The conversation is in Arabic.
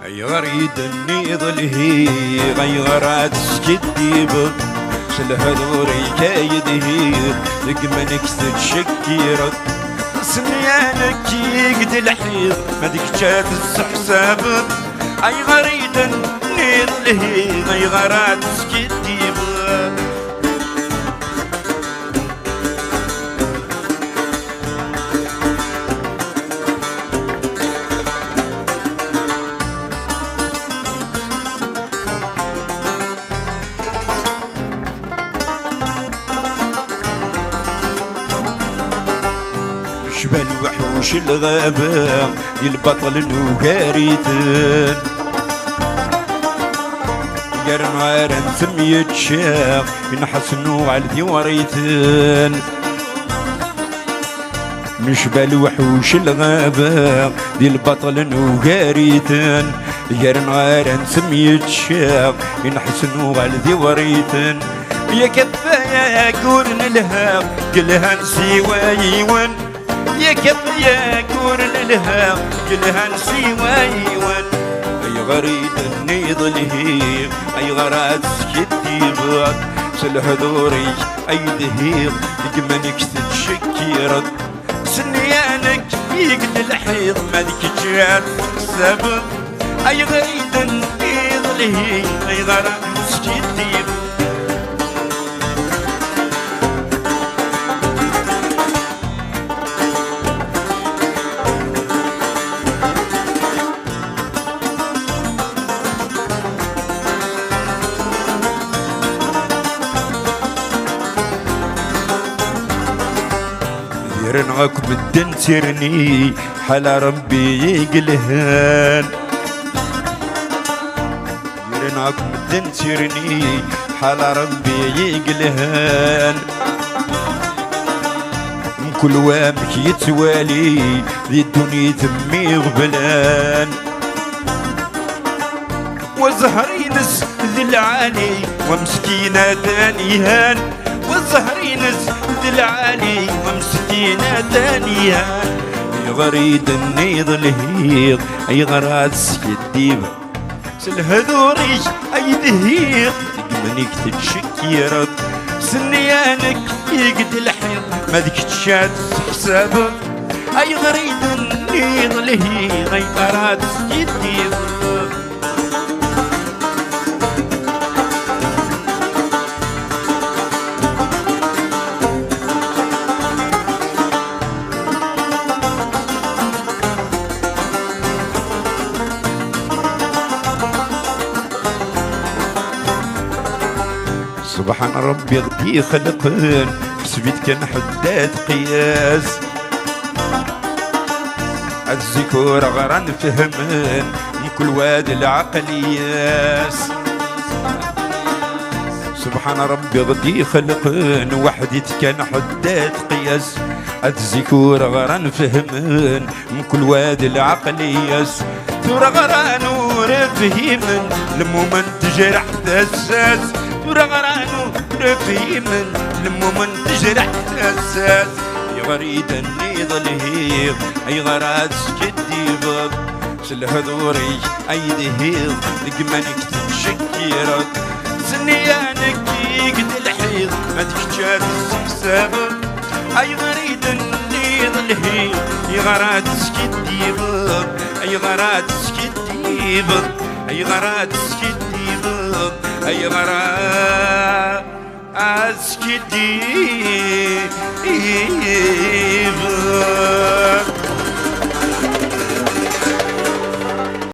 اي غريد النيض الهي غيرات سكديب شلهذوري كايده لقمنك تشكيرك سنيانك يقد الحيط مدك جات السحساب اي غريد النيض الهي غيرات سكديب شبه الوحوش الغابة البطل الوغاريتن قرنوارن ثمية شاق ينحسنو على الديوريتن نشبه الوحوش الغابة البطل الوغاريتن قرنوارن ثمية شاق ينحسنو على الديوريتن يا كفايا كورن الهاب كلها نسيوايون يا كفايا كورن الهاب كلها نسيوايون اي غريد النيض الهيب اي غرات سكتيبك سلهذوري اي دهيق يقمنك تتشكيرك سنيانك يقل الحيض مالك جات سبب اي غريد النيض الهيب اي غرات سكتيبك رنعك بدن ترني حال ربي يقلهان رنعك بدن ترني حال ربي يقلهان من كل وامك يتوالي ذي الدنيا تمي غبلان وزهري نس ذي العالي ومسكينة ثانيهان وزهري نس ذي العالي ومسكينة ثانيهان يا غريد النيض الهيض اي غرات سكديبة سلهذوري اي دهيق تقمنك تتشكيرك سنيانك يقد الحيض ماذيك تشات حسابك اي غريد النيض الهيض اي غرات سكديبة سبحان ربي غدي خلقن حسبيت كان حداد قياس الذكور غران فهمن من كل واد العقلياس سبحان ربي غدي خلقن وحدي كان حداد قياس الذكور غران فهمن من كل واد العقلياس ثور غران ورفهمن لمو من تجرح تساس ورغرانو رفي من لمو من تجرح تأساس يا غريد النيض الهيض اي غرات سكديبك سلهذوري اي دهيض لقمانك تتشكيرك سنيانك يقد الحيض ما تكتشات حسابك اي غريد النيض الهيض اي غرات سكديبك اي غرات سكديبك اي غرات سكديبك اي غرات سكديبك